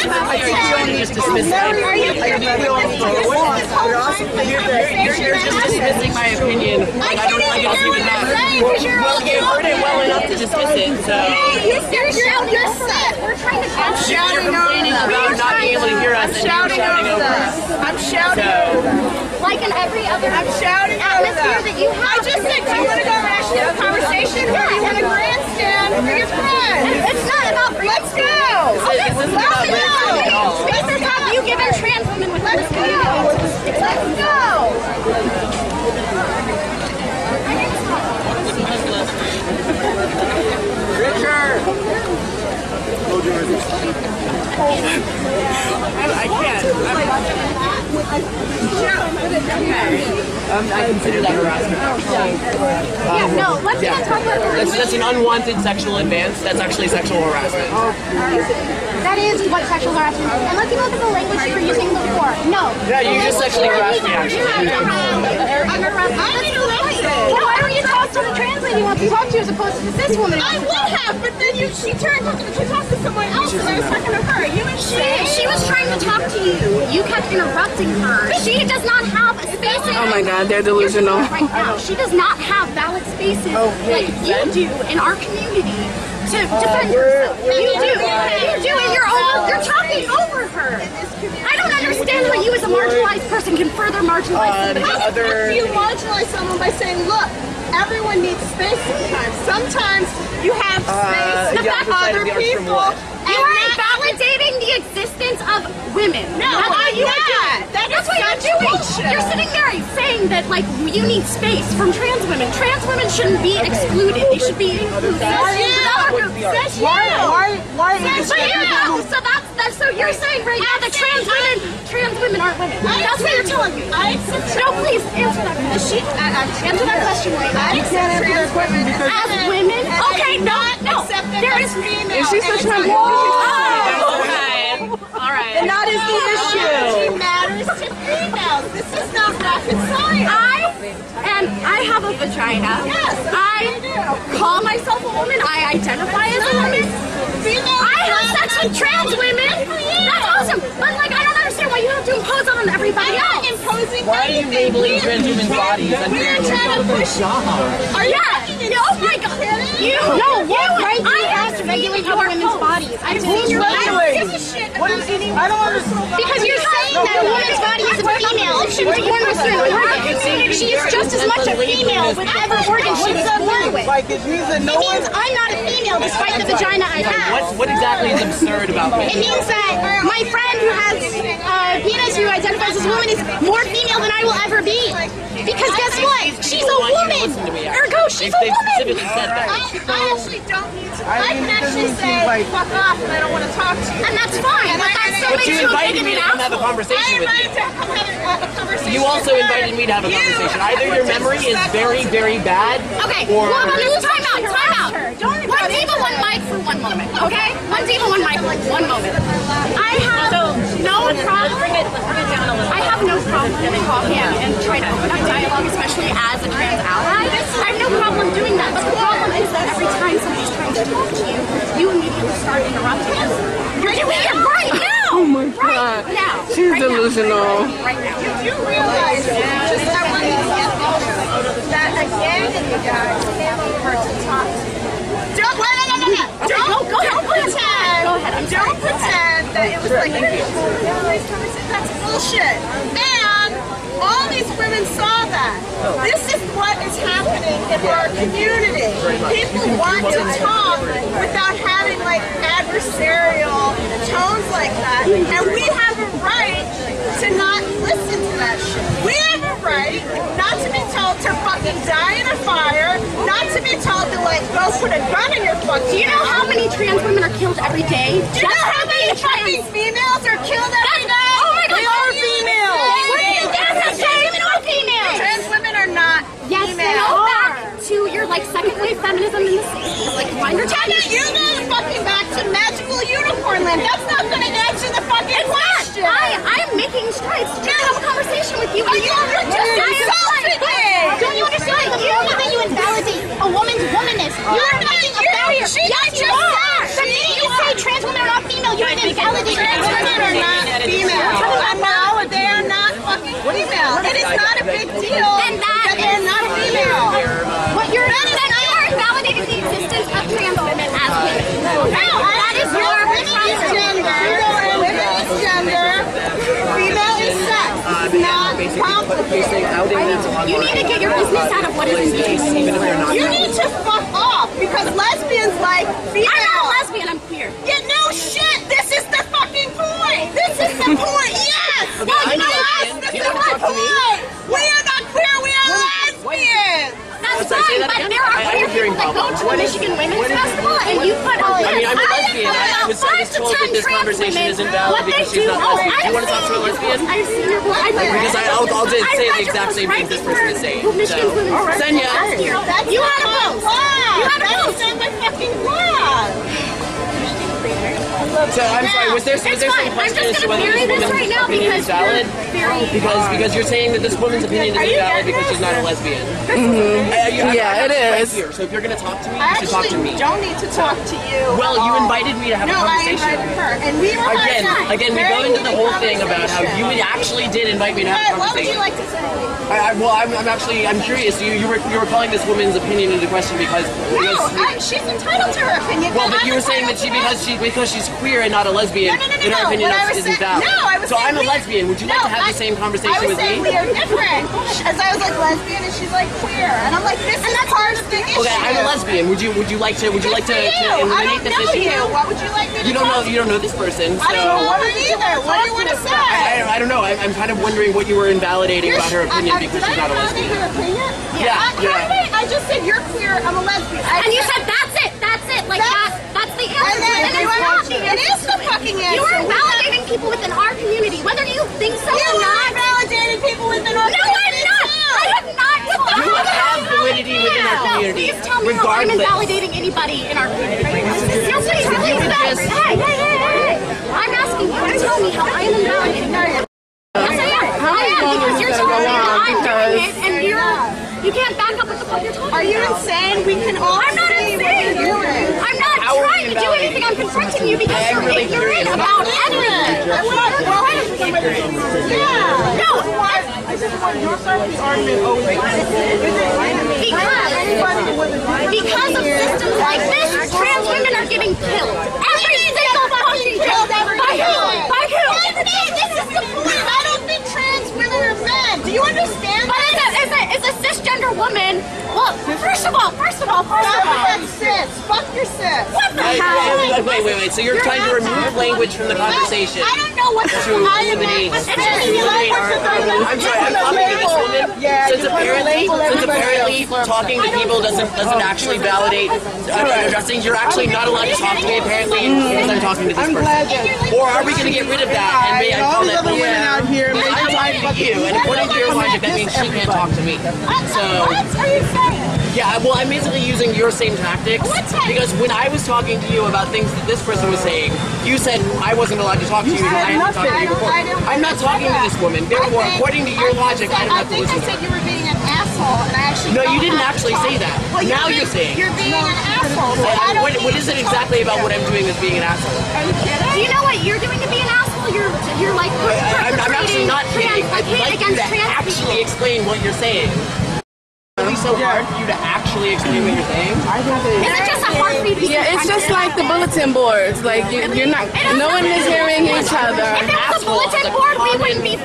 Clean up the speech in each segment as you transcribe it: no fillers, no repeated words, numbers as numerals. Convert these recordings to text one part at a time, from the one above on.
just dismissing. You're just dismissing my opinion. I don't like it even that. Well, you heard it well enough to dismiss it, so. You're set. We're trying to talk. You're complaining about not being able to hear us, and you're shouting over us. I'm shouting over. Like in every other atmosphere that you have. I just said, do you want to go and actually have a conversation, or do you want to grandstand for your friend? It's not about. Let's go. This isn't about grandstanding at all. Spaces have you given trans women with let's go. Let's go. Richard! I can't. I consider that harassment. No, let's not talk about that's an unwanted sexual advance. That's actually sexual harassment. That is what sexual harassment is. And let's look at the language you were using before. No. Yeah, you just sexually harassed me, actually. I'm harassed. Well, why don't you talk to the trans lady who wants to talk to you as opposed to this woman? I would have, but then she turned to talk to someone else and I was talking to her. You and she was trying to talk to you. You kept interrupting her. She does not have a space. Oh my God, they're delusional. Right now, she does not have valid spaces like you do in our community to defend yourself. You do, and you're talking over her. I don't understand how you as a marginalized person can further marginalize somebody. How do you marginalize someone by saying, look, everyone needs space sometimes. Sometimes you have space to other people. You are invalidating the existence of women. No, that's what you're doing. Bullshit. You're sitting there saying that like you need space from trans women. Trans women shouldn't be excluded. They should be included. So you're saying right now that trans women aren't women. That's what you're telling me. No, please answer that question. Answer that question right now. You can't answer that question because as women. Okay, no. There is female. Is she such a All right. And that is the issue. She matters to females. This is not rocket science. I have a vagina. Yes. I call myself a woman. I identify as a woman. I have sex with trans women. That's awesome. But like, I don't understand why you have to impose on everybody else. Imposing. Why are you labeling trans women's bodies? We're trying to push. Are you? Oh my God. I have to regulate other women's bodies. I've seen your I don't understand. because you're saying that a woman's body is a female. It shouldn't be born with certain organs. She is just as much a female with whatever organ she was born with. Like it means that It means I'm not a female despite the vagina I have. What exactly is absurd about this? It means that my friend who has a penis who identifies as a woman is more female than I will ever be. Because guess what? She's a woman. Ergo, she's a They woman. specifically said that. I actually don't need to. I can actually say fuck off and I don't want to talk to you. And that's fine. But that still But makes you you a invited bigoted me to come have a asshole. conversation with you. to come have a conversation. You also invited me to have a conversation. Either your memory is very, very bad, Okay, or time out. One diva, one mic for one moment, okay? One diva, one mic for one moment. I have no problem. Bring it down a little. I have no problem getting talking and trying to open up dialogue, especially as a trans ally. I have no problem doing that, but the problem is that every time somebody's trying to talk to you, you immediately start interrupting us. You're doing it right now! Oh my God. Right now. She's delusional. Right now. You realize just that when you get that again, you guys can't over to talk to you. Don't pretend. Don't pretend that it was like that's bullshit. And all these women saw that. This is what is happening in our community. People want to talk without having like adversarial tones like that. And we have a right to not listen to that shit. We have a right not to be told to fucking die in a fire, not to be told to like go put a gun in your fucking. Do you know how many trans women are killed every day? Do you know how many fucking females are killed every day? Oh my God, they are females. What do you think? Women are females. Trans women are not females. Yes, they are. Back to your like second wave feminism in the 60s. Like find your target. You go fucking back to magical unicorn land. That's not gonna answer the fucking question. I'm making strides to try to have a conversation with you. You're just insulting me. Don't you understand? The moment that you invalidate a woman's womanness, you're making a barrier. Yes, you are. The minute you say trans women are not female, you're invalidating trans women. You need to get your business out of what is engaged. You need to fuck off because lesbians like female. I'm not a lesbian, I'm queer. Yeah, no shit. This is the fucking point. This is the point. Yes. Okay, I'm not Yes, lesbian. this You is don't my talk to me. point. We are not queer. We are lesbians. That's Sorry, say fine, that but again? there are I have queer a hearing people that go problem. to the Michigan Women's Festival and you put a I mean, I'm a list. lesbian. I was told that this conversation is invalid because she's not lesbian. Do you want to talk to a lesbian? I've seen your book. Because I'll just say the exact same thing this person is saying. So, Senya. You had a post. You had a post. That's my fucking blog. So I'm sorry. Was there some question as to whether this woman's opinion is valid? Because you're saying that this woman's opinion is invalid because she's not a lesbian. Yeah, it is. Here. So if you're gonna talk to me, I you should talk to actually me. don't need to talk to you. Well, you invited me to have a No, I conversation. invited her, and we were Again, we go into the whole thing about how you actually did invite me to have a What would you conversation. like to say? I'm curious. You were calling this woman's opinion into question because She's entitled to her opinion. well, but you were saying that because she's queer and not a lesbian, in her opinion isn't valid. So I'm a lesbian. Would you like to have the same conversation with me? we are different. As I was like lesbian, and she's like queer, and I'm like, this is part of the issue. Okay, I'm a lesbian. Would you like to I eliminate don't this know issue? you. What would you like me to You don't know this person. So I don't know her either. What do you want to say? I don't know. I'm kind of wondering what you were invalidating about her opinion because she's not a lesbian. Her opinion? Yeah. I just said you're queer. I'm a lesbian. And you said that's it. Like that's the answer. And it's not the answer. It is the fucking answer. You are invalidating people within our community, whether you think so or not. Validating people within our No, I'm not. I have not. You have validity within our community. Please tell me how I'm invalidating anybody in our community. No, please, please. Hey. I'm asking you to tell me how I am invalidating you. Yes, I am. Because you're telling me that I'm doing it, and you can't back up what the fuck you're talking about. Are you insane? We can all I'm not insane. I'm not trying to do anything. I'm confronting you because you're ignorant about everything. Yeah. No. Because of systems like this, trans women are getting killed. Every single fucking day. By who? By who? This is the point. I don't think trans women are men. Do you understand? But as a cisgender woman, well, first of all. That's cis. Fuck your cis. What the hell? Wait. So you're trying to remove language from the conversation I don't know what to eliminate. I'm sorry. I'm talking to this woman. Since apparently talking to people doesn't actually validate addressing. You're actually not allowed to talk to me apparently because I'm talking to this person. Or are we going to get rid of that and all these other women out here I'm talking to you, and according to your logic, that means she can't talk to me. So. What are you saying? Yeah, well, I'm basically using your same tactics because when I was talking to you about things that this person was saying, you said I wasn't allowed to talk to you because I hadn't talked to you before. I'm not talking to this woman. Therefore, according to your logic, I don't have to listen to her. I think I said you were being an asshole, and I actually No, you didn't actually say that. Well, Now you're saying. You're being an asshole. So I don't What is it exactly about what I'm doing that's being an asshole? Are you kidding? Do you know what you're doing to be an asshole? You're like I'm actually not kidding. I'd like you to trans actually explain what you're saying. It's so hard for you to actually explain what you're saying. Is it just a heartbeat? Yeah, it's just like the bulletin boards. Like you're not. No one is hearing each other. If there was a bulletin board,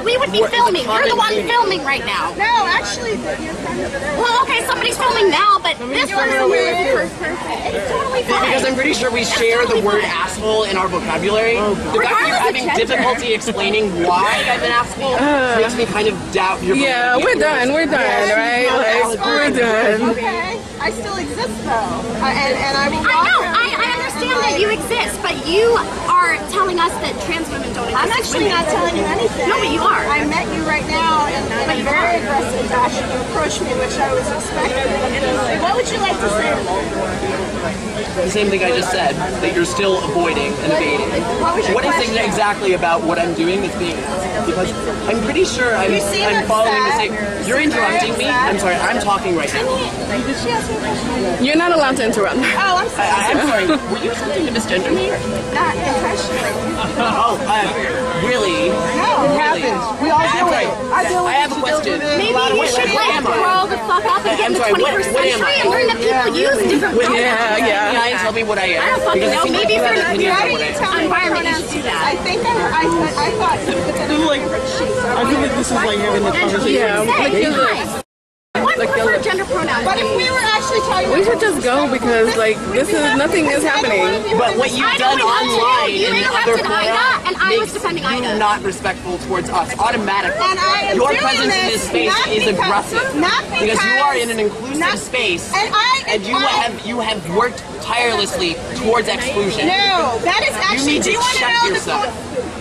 we would be filming. You're the one filming right now. No, actually, you're kind of Well, okay, somebody's filming now, but this one it's totally fine. Because I'm pretty sure we share the word asshole in our vocabulary. The fact that you're having difficulty explaining why I'm an asshole makes me kind of doubt your Yeah, we're done, right? Like, we're done. Okay, I still exist though, and I will. I know, I understand that you exist, but you are telling us that trans women don't exist. I'm actually not telling you anything. No, but you are. I met you right now in a very aggressive fashion. You approached me, which I was expecting. What would you like to say? The same thing I just said, that you're still avoiding and evading. What is it exactly about what I'm doing that's being asked? Because I'm pretty sure I'm following the same. You're interrupting me. I'm sorry, I'm talking right now. You're not allowed to interrupt. Oh, I'm sorry. I'm sorry, were you attempting to misgender me? Not intentionally. Oh, really? No, it happens. We all do it. I have a question. Maybe we should like grow the fuck up and get in the 21st century and learn that people use different pronouns. Yeah. Tell me what I am. I don't fucking know. Maybe for the environment you should do that. I think I thought you could I feel like this is like having the conversation. Yeah, look at this. would prefer gender pronouns. But if we were actually talking We should just go because like nothing is happening. But what you've done online you in other interrupted Ida, and I was makes defending you Ida. not respectful towards us automatically. And I am Your doing presence in this space is aggressive because you are in an inclusive space, and you have worked tirelessly towards exclusion. No, that is actually. You need to check yourself.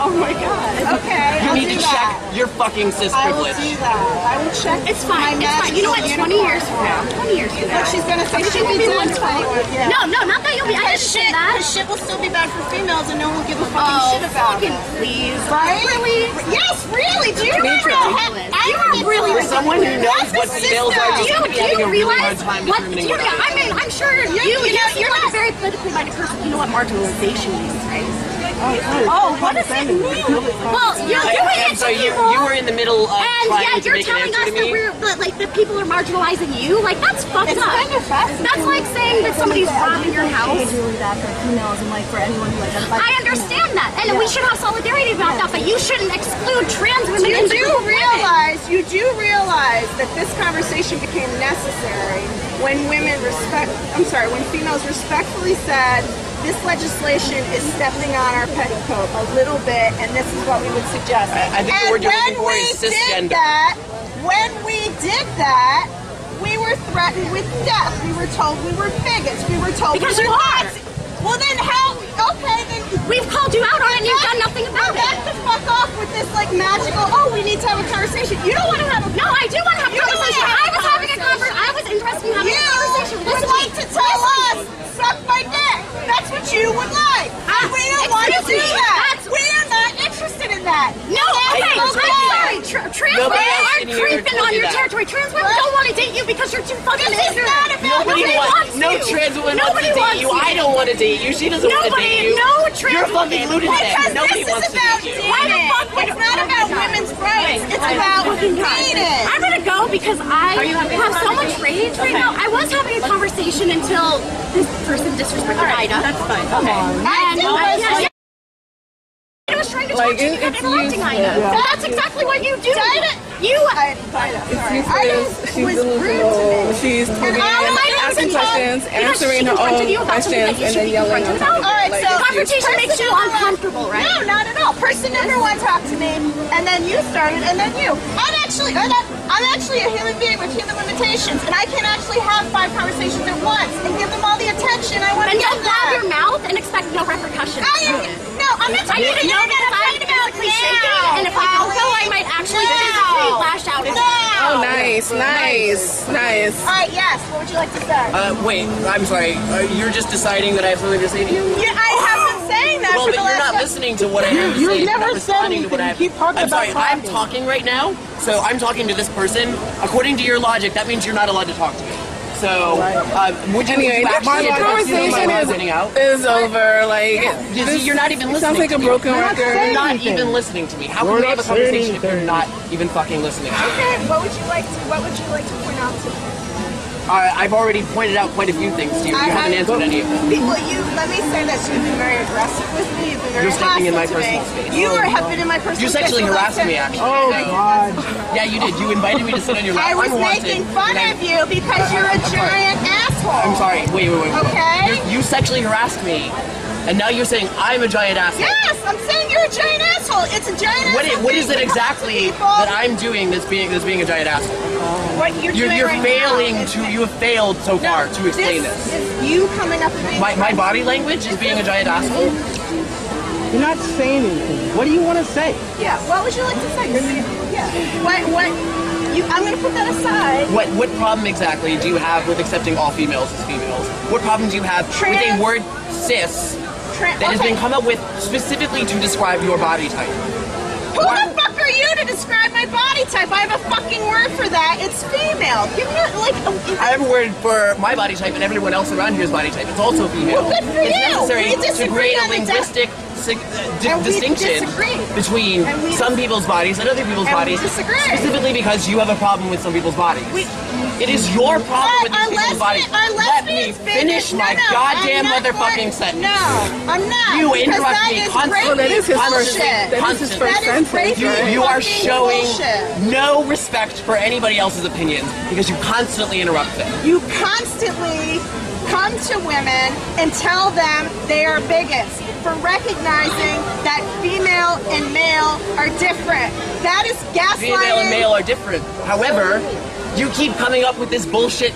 Oh my God. Okay. You need to check your fucking cis I will privilege. do that. I will check. It's fine. It's fine. You know what? 20 years from now. 20 years from now. But she's gonna say she'll be done 21. Yeah. No, not that you'll be. I didn't say that. The shit will still be bad for females, and no one will give a fucking shit about it. Please. Right? Really? Yes, really. Do you know how? You are really. For someone who knows what females are, Do just you having a really hard realize time what? determining what I mean, I'm sure you're not a very politically minded person. You know what marginalization means, right? Oh, what does it mean? Well, you're doing it to people. You were in the middle of And trying yeah, to you're make an telling us answer to that me. like the people are marginalizing you. Like that's fucked It's up. kind of fascinating. That's like saying that somebody's robbing your house. Really bad for females and like for anyone who identifies. I understand that, and we should have solidarity about that. But you shouldn't exclude trans women. You do realize that this conversation became necessary when when females respectfully said, this legislation is stepping on our petticoat a little bit, and this is what we would suggest. I think the word you're looking for is cisgender. When we did that, we were threatened with death. We were told we were bigots. We were told Because we you were are. Nazis. Well, then how? Okay, then We've called you out on it, and you've done nothing about it. back the fuck off with this like magical. Oh, we need to have a conversation. You don't want to have a. No, I do want to have a You don't conversation. wanna have I was having a conversation. I was interested in having a conversation. You would like to tell us, suck my dick. That's what you would like. And we don't want to do excuse me, that. that's- We are not interested in that. No, okay, I'm sorry. Trans Nobody women else are in here creeping told on you your that. territory. Trans women don't want to date you because you're too fucking This is ignorant. not about Nobody wants no trans woman wants to date you. I don't want to date you. She doesn't want to date you. No trans You're a fucking woman. lunatic. Because Nobody this wants is to about date you. Why the dating. fuck would It's not about women's rights. It's about dating. I'm gonna go because I have so much rage right now. I was having a conversation until this person disrespected Ida. That's fine. Okay. And I was trying to talk to you, kept interrupting Ida. That's exactly what you do. You. She's delusional. She's talking, asking questions, answering her own questions, and then yelling on top of All right, it. so Confrontation makes you uncomfortable, right? No, not at all. Person number one talked to me, and then you started, and then you. I'm actually a human being with human limitations, and I can actually have 5 conversations at once and give them all the attention I want to And give don't grab your them. mouth and expect no repercussions. No, I'm not I talking need to know that I'm physically shaking, and if I don't go, I might actually physically lash out. Oh, nice. All right, yes. What would you like to say? Wait, I'm sorry. You're just deciding that I have something to say to you? Yeah, I have been saying that Well, for but the you're last. not listening to what I have to You say. You're never not responding said to what I have. anything. You keep talking I'm sorry. about I'm talking right now, so I'm talking to this person. According to your logic, that means you're not allowed to talk to me. So, would you Anyway, actually the conversation is over. Like, You see, you're not even listening. sounds like a to me. broken record. You're not even listening to me. How can we have a conversation if you're not even fucking listening? Okay, what would you like to point out to me? I've already pointed out quite a few things to you. You haven't answered any of them. Well, let me say that you've been very aggressive with me. You've been very You're stepping in my hostile to me. personal space. You have been in my personal You space. sexually for the harassed last me, 10 actually. Oh God! Yeah, you did. You invited me to sit on your lap. I was unwanted, making fun and of you because you're a giant asshole. I'm sorry. Wait. Okay. You sexually harassed me, and now you're saying I'm a giant asshole. Yes, I'm saying you're a giant asshole. It's a giant asshole. What is it exactly that I'm doing that's being a giant asshole? What you're doing You're right failing now to. You have failed so far to explain this. Is you coming up and being My body language is being a giant asshole. You're not saying anything. What do you want to say? Yeah. What would you like to say? Yeah. What? I'm going to put that aside. What problem exactly do you have with accepting all females as females? What problem do you have with a word cis that has been come up with specifically to describe your body type? Who the fuck are you to describe my body type? I have a fucking word for that. It's female. Give me I have a word for my body type and everyone else around here's body type. It's also female. Well, good for it's you. necessary We to disagree create a on the linguistic And we distinction disagree. between And we some people's bodies and other people's And we bodies, disagree. specifically because you have a problem with some people's bodies. It is your problem with these people's bodies. Let me finish my goddamn motherfucking sentence. No, I'm not. You interrupt me constantly. You are showing no respect for anybody else's opinions because you constantly interrupt them. You constantly come to women and tell them they are bigots for recognizing that female and male are different. That is gaslighting. Female and male are different. However, you keep coming up with this bullshit.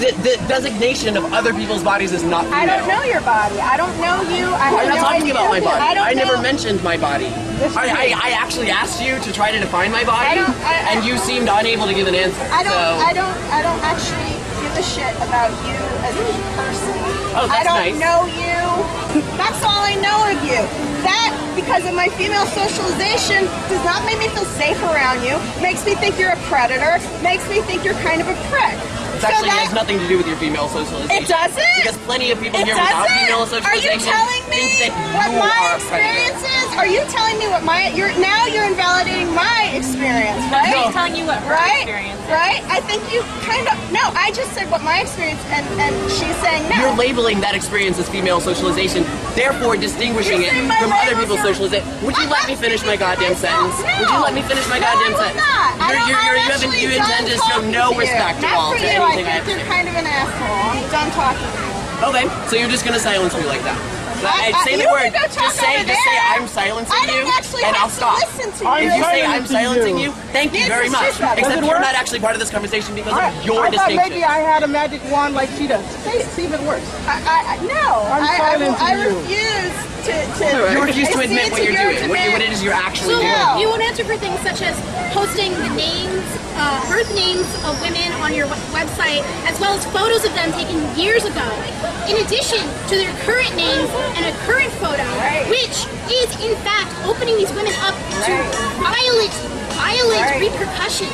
The designation of other people's bodies is not female. I don't know your body. I don't know you. I'm not talking about my body. I never mentioned my body. I actually asked you to try to define my body, and you seemed unable to give an answer. I don't actually give a shit about you as a person. Oh, that's nice. I don't know you. That's all I know of you. That, because of my female socialization, does not make me feel safe around you. Makes me think you're a predator. Makes me think you're kind of a prick. It actually has nothing to do with your female socialization. It doesn't? Because plenty of people here without female socialization think that you are a predator. Are you telling me what now you're invalidating my experience, right? No. I'm telling you what her experience is. Right? I think you kind of, no, I just said what my experience, and she's saying no. You're labeling that experience as female socialization, therefore distinguishing it from other people's socialization. Would you let me finish my goddamn sentence? Would you let me finish my goddamn sentence? You intend to show no respect at all to anything I have to say. You're kind of an asshole. I'm done talking. Okay, so you're just gonna silence me like that. Say the word. Just say I'm silencing you, and I'll stop. Listen to If you say I'm silencing you, thank you very much. Does Except it you're work? not actually part of this conversation because of your I thought distinction. maybe I had a magic wand like she does. It's even worse. I refuse to You refuse to admit what you're doing, what it is you're actually doing. You won't answer for things such as posting the names, birth names of women on your website, as well as photos of them taken years ago, in addition to their current names and a current photo, which is in fact opening these women up to violent repercussions,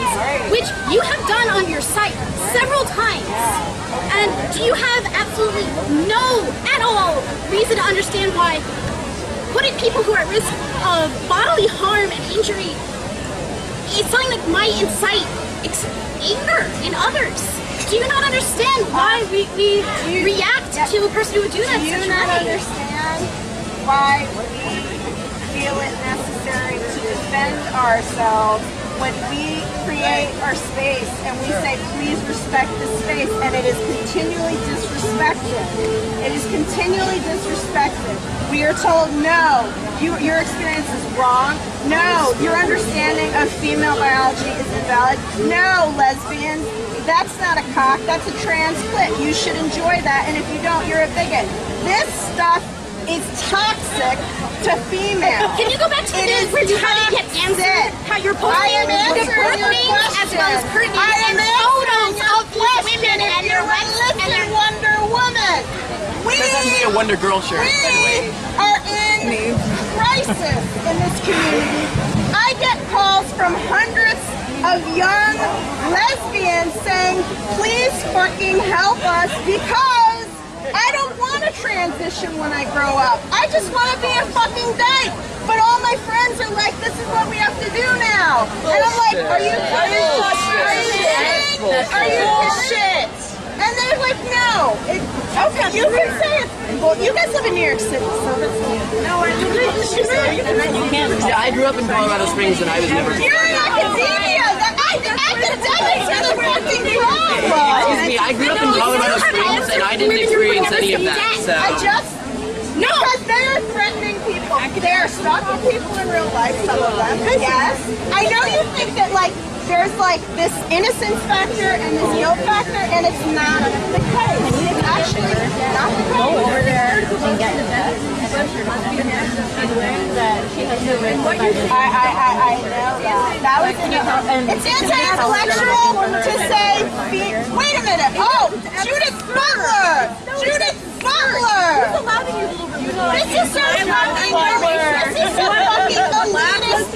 which you have done on your site several times. And do you have absolutely no at all reason to understand why putting people who are at risk of bodily harm and injury is something that might incite anger in others? Do you not understand why we react to a person who would do that? Do you not understand why we feel it necessary to defend ourselves when we create our space and we say, please respect the space, and it is continually disrespected? It is continually disrespected. We are told, no, your experience is wrong. No, your understanding of female biology is invalid. No, lesbians, that's not a cock, that's a trans clit. You should enjoy that, and if you don't, you're a bigot. This stuff is toxic to females. Can you go back to the news where you didn't get answered? How you're posting the birth names as well as current names and photos of these women and their websites and their Wonder Woman. We a Wonder Girl shirt, by the way. are in crisis in this community. I get calls from hundreds of young lesbians saying, please fucking help us because I don't want to transition when I grow up. I just want to be a fucking dyke. But all my friends are like, this is what we have to do now. And I'm like, are you kidding? Are you kidding? And they're like, no. Okay, you can say it. Well, you guys live in New York City, so that's no, I live in New York. Yeah, I grew up in Colorado Springs and I was never. You're in academia. Academics are the fucking problem. Excuse me, I grew up in Colorado Springs and I didn't experience any of that. So. Because they're threatening people. They're stalking people in real life, some of them. Yes. I know you think that, like, there's, like, this innocence factor and this guilt factor, and it's not the case. It's actually not the case. Go over there and get the best. I know that was it's anti-intellectual to say, wait a minute, oh, Judith Butler! Judith Butler! This is so fucking elitist